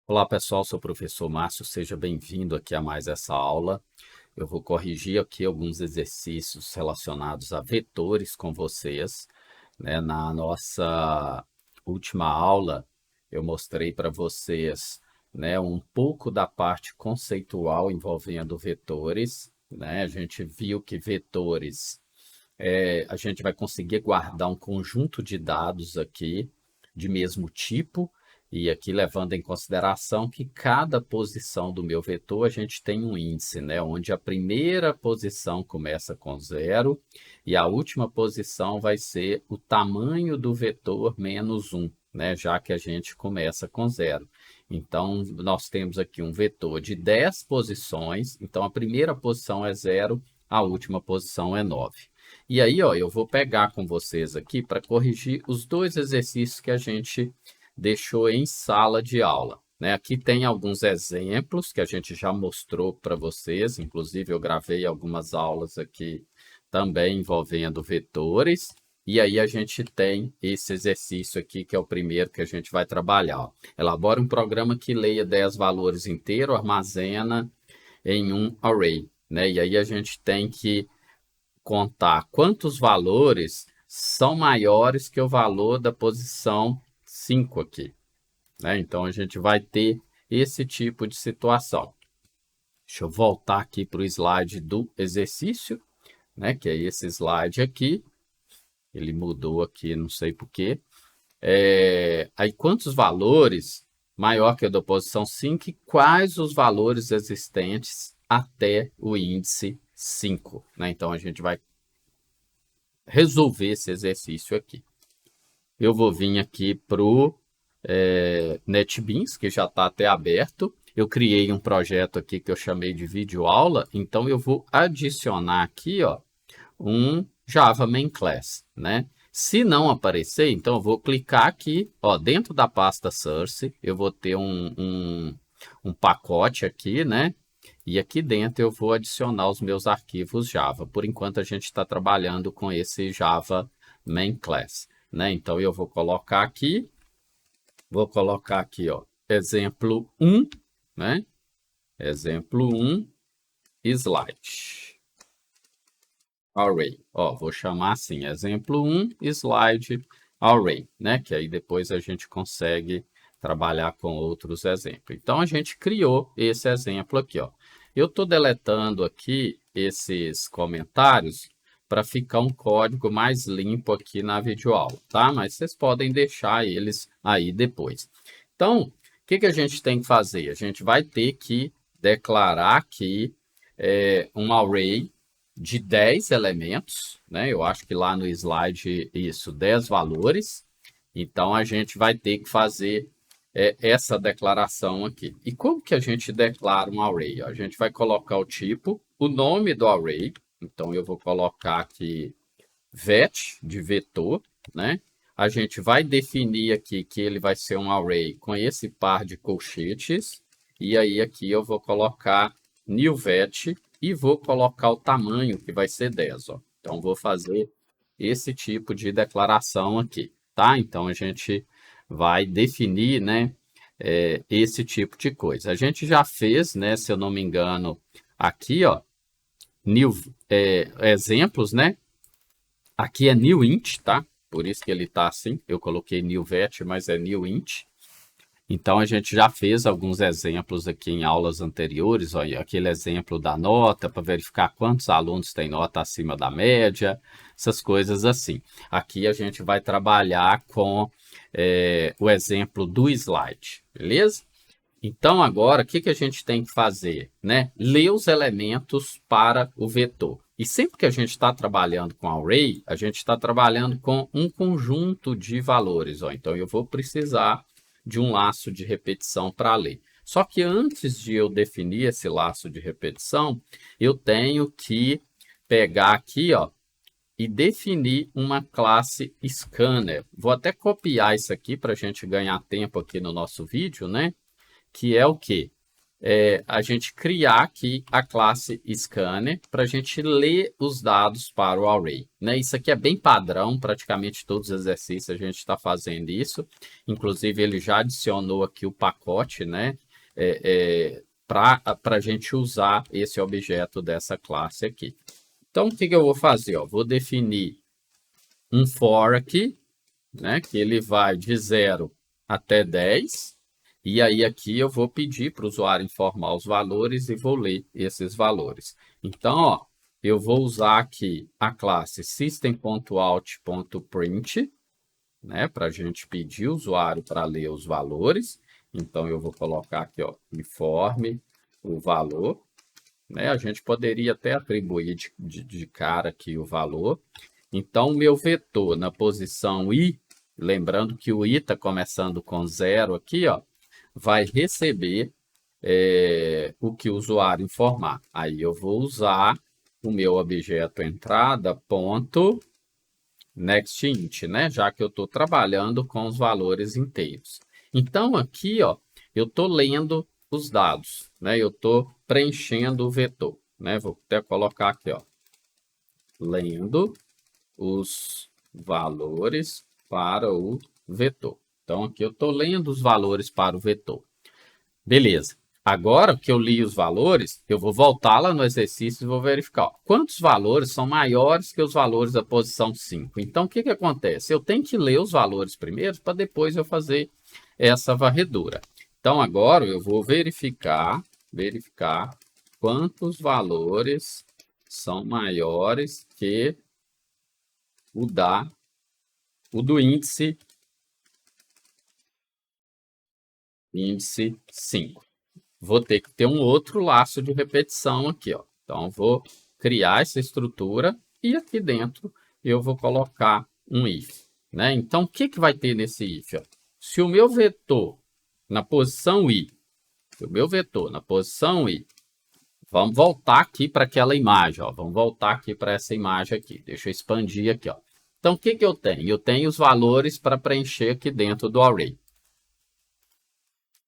Olá pessoal, sou o professor Márcio, seja bem-vindo aqui a mais essa aula. Eu vou corrigir aqui alguns exercícios relacionados a vetores com vocês, né? Na nossa última aula, eu mostrei para vocês, né, um pouco da parte conceitual envolvendo vetores, né? A gente viu que vetores, a gente vai conseguir guardar um conjunto de dados aqui de mesmo tipo, e aqui levando em consideração que cada posição do meu vetor a gente tem um índice, né? Onde a primeira posição começa com zero e a última posição vai ser o tamanho do vetor menos 1, né? Já que a gente começa com zero. Então, nós temos aqui um vetor de 10 posições, então a primeira posição é zero, a última posição é 9. E aí, ó, eu vou pegar com vocês aqui para corrigir os dois exercícios que a gente deixou em sala de aula, né? Aqui tem alguns exemplos que a gente já mostrou para vocês, inclusive eu gravei algumas aulas aqui também envolvendo vetores, e aí a gente tem esse exercício aqui, que é o primeiro que a gente vai trabalhar. Ó. Elabora um programa que leia 10 valores inteiros, armazena em um array, né? E aí a gente tem que contar quantos valores são maiores que o valor da posição 5 aqui, né? Então, a gente vai ter esse tipo de situação. Deixa eu voltar aqui para o slide do exercício, né? Que é esse slide aqui. Ele mudou aqui, não sei por quê. Aí, quantos valores maior que a da posição 5 e quais os valores existentes até o índice 5, né? Então, a gente vai resolver esse exercício aqui. Eu vou vir aqui para o NetBeans, que já está até aberto. Eu criei um projeto aqui que eu chamei de videoaula, então eu vou adicionar aqui, ó, um Java Main Class, né? Se não aparecer, então eu vou clicar aqui, ó, dentro da pasta Source, eu vou ter um pacote aqui, né? E aqui dentro eu vou adicionar os meus arquivos Java. Por enquanto a gente está trabalhando com esse Java Main Class, né? Então eu vou colocar aqui, ó, exemplo 1, né? Exemplo 1, slide. Array. Ó, vou chamar assim, exemplo 1, slide array, né? Que aí depois a gente consegue trabalhar com outros exemplos. Então, a gente criou esse exemplo aqui, ó. Eu estou deletando aqui esses comentários para ficar um código mais limpo aqui na videoaula, tá? Mas vocês podem deixar eles aí depois. Então, o que a gente tem que fazer? A gente vai ter que declarar aqui um array de 10 elementos, né? Eu acho que lá no slide, isso, 10 valores. Então, a gente vai ter que fazer essa declaração aqui. E como que a gente declara um array? A gente vai colocar o tipo, o nome do array. Então, eu vou colocar aqui vet, de vetor, né? A gente vai definir aqui que ele vai ser um array com esse par de colchetes. E aí, aqui eu vou colocar new vet e vou colocar o tamanho, que vai ser 10. Ó. Então, vou fazer esse tipo de declaração aqui, tá? Então, a gente vai definir, né, esse tipo de coisa. A gente já fez, né, se eu não me engano, aqui, ó, new, exemplos, né? Aqui é new int, tá? Por isso que ele está assim. Eu coloquei new vet, mas é new int. Então, a gente já fez alguns exemplos aqui em aulas anteriores, olha, aquele exemplo da nota, para verificar quantos alunos têm nota acima da média, essas coisas assim. Aqui a gente vai trabalhar com o exemplo do slide, beleza? Então, agora, o que a gente tem que fazer? Né? Ler os elementos para o vetor. E sempre que a gente está trabalhando com array, a gente está trabalhando com um conjunto de valores. Ó. Então, eu vou precisar de um laço de repetição para ler. Só que antes de eu definir esse laço de repetição, eu tenho que pegar aqui, ó, e definir uma classe scanner. Vou até copiar isso aqui para a gente ganhar tempo aqui no nosso vídeo, né? Que é o quê? a gente criar aqui a classe Scanner para a gente ler os dados para o array, né? Isso aqui é bem padrão, praticamente todos os exercícios a gente está fazendo isso. Inclusive, ele já adicionou aqui o pacote, né? Para a gente usar esse objeto dessa classe aqui. Então, o que eu vou fazer? Ó, vou definir um for aqui, né? Que ele vai de 0 até 10. E aí aqui eu vou pedir para o usuário informar os valores e vou ler esses valores. Então, ó, eu vou usar aqui a classe system.out.print, né, para a gente pedir o usuário para ler os valores. Então, eu vou colocar aqui, ó, informe o valor. Né? A gente poderia até atribuir de cara aqui o valor. Então, o meu vetor na posição i, lembrando que o i está começando com 0 aqui, ó, vai receber o que o usuário informar. Aí eu vou usar o meu objeto entrada ponto nextInt, né? Já que eu estou trabalhando com os valores inteiros. Então, aqui, ó, eu estou lendo os dados, né? Eu estou preenchendo o vetor, né? Vou até colocar aqui, ó, lendo os valores para o vetor. Então, aqui eu estou lendo os valores para o vetor. Beleza. Agora que eu li os valores, eu vou voltar lá no exercício e vou verificar. Ó, quantos valores são maiores que os valores da posição 5? Então, o que acontece? Eu tenho que ler os valores primeiro para depois eu fazer essa varredura. Então, agora eu vou verificar quantos valores são maiores que o do índice 5. Vou ter que ter um outro laço de repetição aqui, ó. Então, vou criar essa estrutura e aqui dentro eu vou colocar um if, né? Então, o que vai ter nesse if? Ó? Se o meu vetor na posição i, vamos voltar aqui para aquela imagem, ó. Vamos voltar aqui para essa imagem aqui. Deixa eu expandir aqui, ó. Então, o que eu tenho? Eu tenho os valores para preencher aqui dentro do array.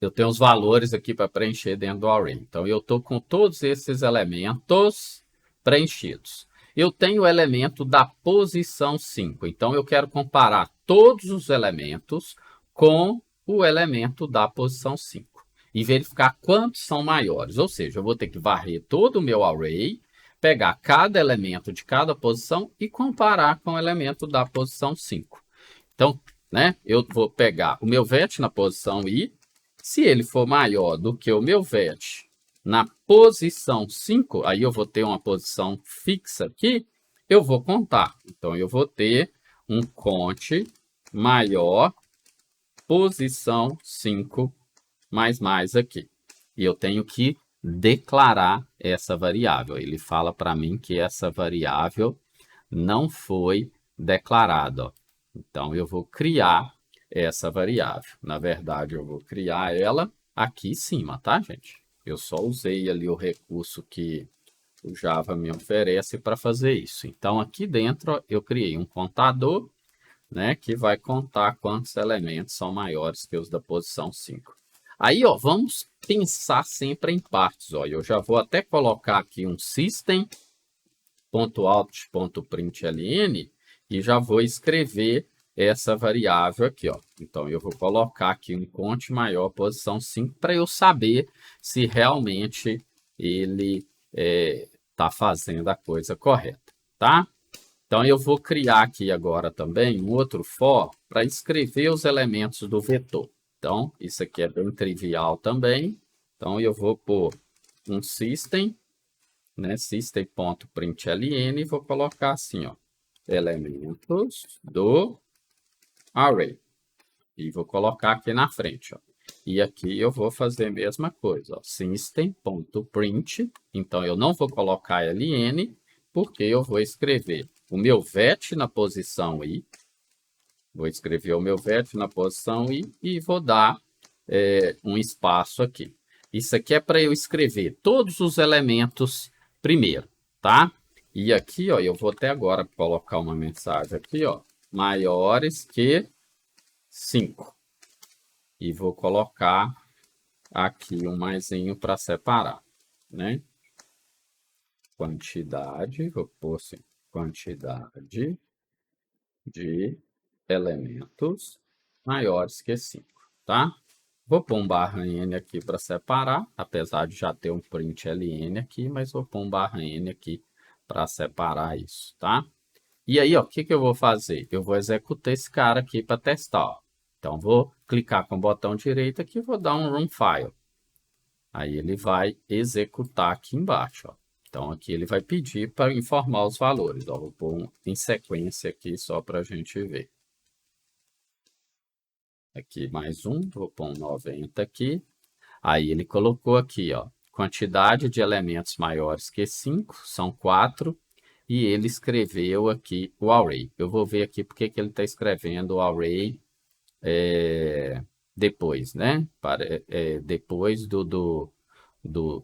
Eu tenho os valores aqui para preencher dentro do array. Então, eu estou com todos esses elementos preenchidos. Eu tenho o elemento da posição 5. Então, eu quero comparar todos os elementos com o elemento da posição 5. E verificar quantos são maiores. Ou seja, eu vou ter que varrer todo o meu array, pegar cada elemento de cada posição e comparar com o elemento da posição 5. Então, né, eu vou pegar o meu vet na posição i. Se ele for maior do que o meu vet na posição 5, aí eu vou ter uma posição fixa aqui, eu vou contar. Então, eu vou ter um conte maior posição 5 mais aqui. E eu tenho que declarar essa variável. Ele fala para mim que essa variável não foi declarada. Ó. Então, eu vou criar essa variável. Na verdade, eu vou criar ela aqui em cima, tá, gente? Eu só usei ali o recurso que o Java me oferece para fazer isso. Então, aqui dentro, ó, eu criei um contador, né, que vai contar quantos elementos são maiores que os da posição 5. Aí, ó, vamos pensar sempre em partes. Ó. Eu já vou até colocar aqui um system.out.println e já vou escrever essa variável aqui, ó. Então, eu vou colocar aqui um conte maior posição 5 para eu saber se realmente ele está fazendo a coisa correta, tá? Então, eu vou criar aqui agora também um outro for para escrever os elementos do vetor. Então, isso aqui é bem trivial também. Então, eu vou pôr um system, né, system.println e vou colocar assim, ó, elementos do array. E vou colocar aqui na frente, ó. E aqui eu vou fazer a mesma coisa, ó, system.print. Então, eu não vou colocar ln, porque eu vou escrever o meu vet na posição i. Vou escrever o meu vet na posição i e vou dar um espaço aqui. Isso aqui é para eu escrever todos os elementos primeiro, tá? E aqui, ó, eu vou até agora colocar uma mensagem aqui, ó, maiores que 5. E vou colocar aqui um maisinho para separar, né? Quantidade, vou pôr assim, quantidade de elementos maiores que 5, tá? Vou pôr um barra N aqui para separar, apesar de já ter um print LN aqui, mas vou pôr um barra N aqui para separar isso, tá? E aí, ó, o que que eu vou fazer? Eu vou executar esse cara aqui para testar, ó. Então, vou clicar com o botão direito aqui e vou dar um Run File. Aí ele vai executar aqui embaixo, ó. Então, aqui ele vai pedir para informar os valores, ó. Vou pôr em sequência aqui só para a gente ver. Aqui mais um, vou pôr um 90 aqui. Aí ele colocou aqui, ó, quantidade de elementos maiores que 5, são 4, e ele escreveu aqui o array. Eu vou ver aqui porque que ele está escrevendo o array depois, né? Depois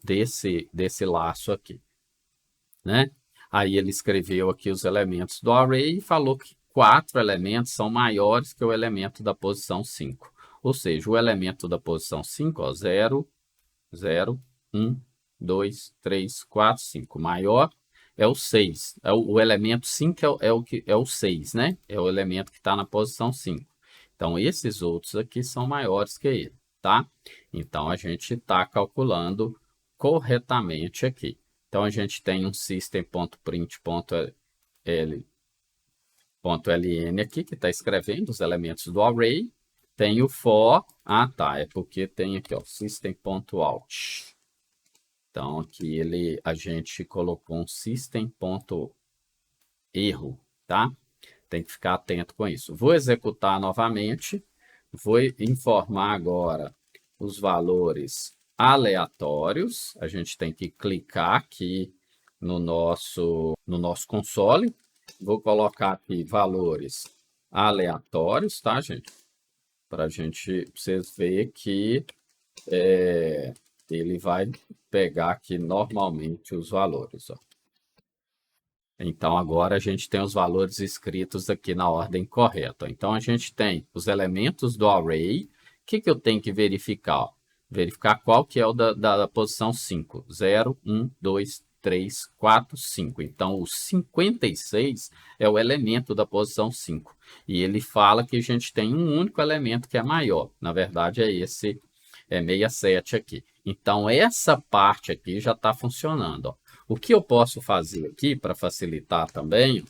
desse laço aqui, né? Aí ele escreveu aqui os elementos do array e falou que 4 elementos são maiores que o elemento da posição 5. Ou seja, o elemento da posição 5, ó, 0, 0, 1, 2, 3, 4, 5. Maior é o 6. O elemento 5 é o 6, né? É o elemento que está na posição 5. Então, esses outros aqui são maiores que ele, tá? Então, a gente está calculando corretamente aqui. Então, a gente tem um system.print.ln aqui, que está escrevendo os elementos do array. Tem o for. Ah, tá. É porque tem aqui, ó, system.out. Então, aqui a gente colocou um system.erro, tá? Tem que ficar atento com isso. Vou executar novamente. Vou informar agora os valores aleatórios. A gente tem que clicar aqui no nosso console. Vou colocar aqui valores aleatórios, tá, gente? Para vocês verem que ele vai pegar aqui normalmente os valores, ó. Então, agora a gente tem os valores escritos aqui na ordem correta. Então, a gente tem os elementos do array. O que eu tenho que verificar? Verificar qual que é o da posição 5. 0, 1, 2, 3, 4, 5. Então, o 56 é o elemento da posição 5. E ele fala que a gente tem um único elemento que é maior. Na verdade, é esse 67 aqui. Então, essa parte aqui já está funcionando, ó. O que eu posso fazer aqui para facilitar também,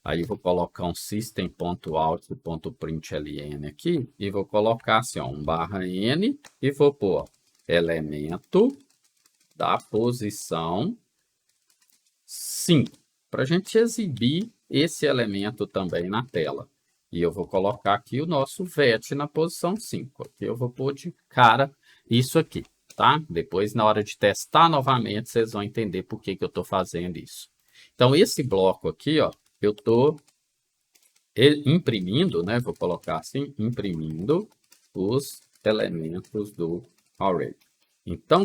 aí eu vou colocar um system.out.println aqui e vou colocar assim, ó, um barra N e vou pôr elemento da posição 5, para a gente exibir esse elemento também na tela. E eu vou colocar aqui o nosso VET na posição 5. Aqui eu vou pôr de cara isso aqui. Tá? Depois, na hora de testar novamente, vocês vão entender por que eu estou fazendo isso. Então, esse bloco aqui, ó, eu estou imprimindo, né? Vou colocar assim, imprimindo os elementos do array. Então,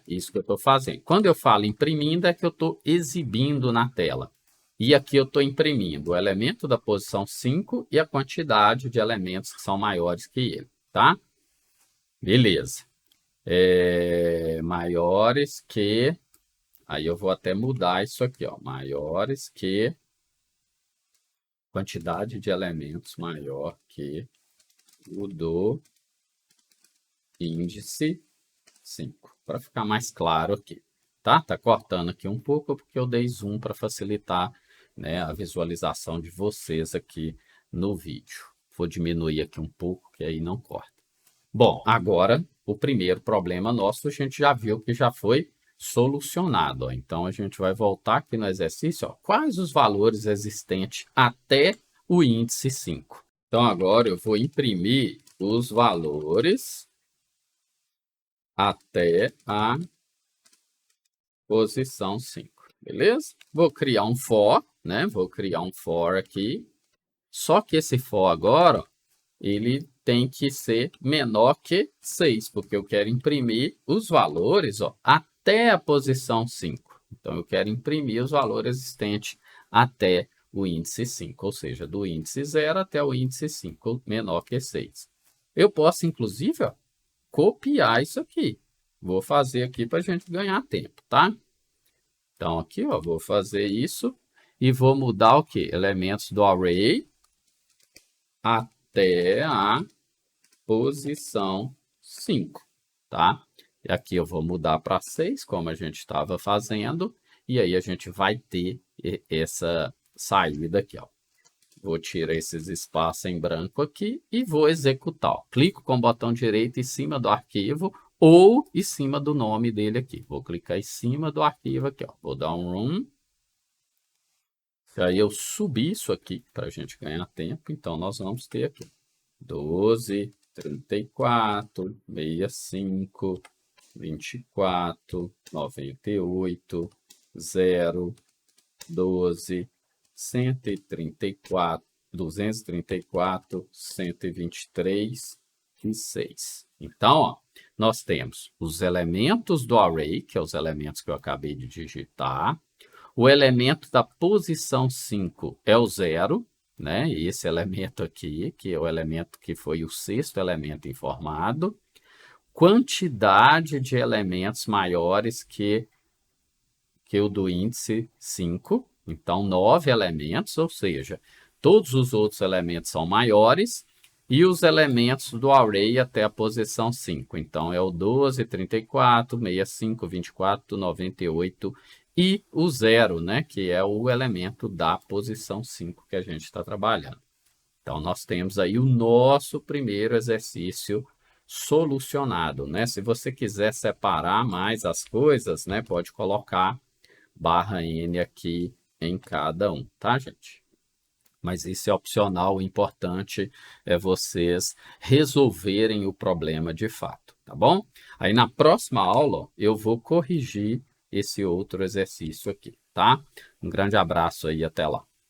isso que eu estou fazendo. Quando eu falo imprimindo, é que eu estou exibindo na tela. E aqui eu estou imprimindo o elemento da posição 5 e a quantidade de elementos que são maiores que ele, tá? Beleza. Maiores que, aí eu vou até mudar isso aqui, ó, maiores que, quantidade de elementos maior que o do índice 5, para ficar mais claro aqui, tá? Tá cortando aqui um pouco porque eu dei zoom para facilitar, né, a visualização de vocês aqui no vídeo. Vou diminuir aqui um pouco, que aí não corta. Bom, agora o primeiro problema nosso a gente já viu que já foi solucionado, ó. Então, a gente vai voltar aqui no exercício, ó. Quais os valores existentes até o índice 5? Então, agora eu vou imprimir os valores até a posição 5, beleza? Vou criar um for, né? Vou criar um for aqui. Só que esse for agora, ó, ele tem que ser menor que 6, porque eu quero imprimir os valores, ó, até a posição 5. Então, eu quero imprimir os valores existentes até o índice 5, ou seja, do índice 0 até o índice 5, menor que 6. Eu posso, inclusive, ó, copiar isso aqui. Vou fazer aqui para a gente ganhar tempo, tá? Então, aqui, ó, vou fazer isso e vou mudar o quê? Elementos do array até a posição 5, tá? E aqui eu vou mudar para 6, como a gente estava fazendo, e aí a gente vai ter essa saída aqui, ó. Vou tirar esses espaços em branco aqui e vou executar. Ó. Clico com o botão direito em cima do arquivo ou em cima do nome dele aqui. Vou clicar em cima do arquivo aqui, ó. Vou dar um run. E aí eu subi isso aqui para a gente ganhar tempo. Então, nós vamos ter aqui 12, 34, 65, 24, 98, 0, 12, 134, 234, 123 e 6. Então, ó, nós temos os elementos do array, que é os elementos que eu acabei de digitar. O elemento da posição 5 é o 0, né? Esse elemento aqui, que é o elemento que foi o sexto elemento informado. Quantidade de elementos maiores que o do índice 5. Então, 9 elementos, ou seja, todos os outros elementos são maiores e os elementos do array até a posição 5. Então, é o 12, 34, 65, 24, 98 e o 0, né, que é o elemento da posição 5 que a gente está trabalhando. Então, nós temos aí o nosso primeiro exercício solucionado, né? Se você quiser separar mais as coisas, né, pode colocar /n aqui em cada um, tá, gente? Mas isso é opcional, o importante é vocês resolverem o problema de fato, tá bom? Aí na próxima aula eu vou corrigir esse outro exercício aqui, tá? Um grande abraço aí, até lá.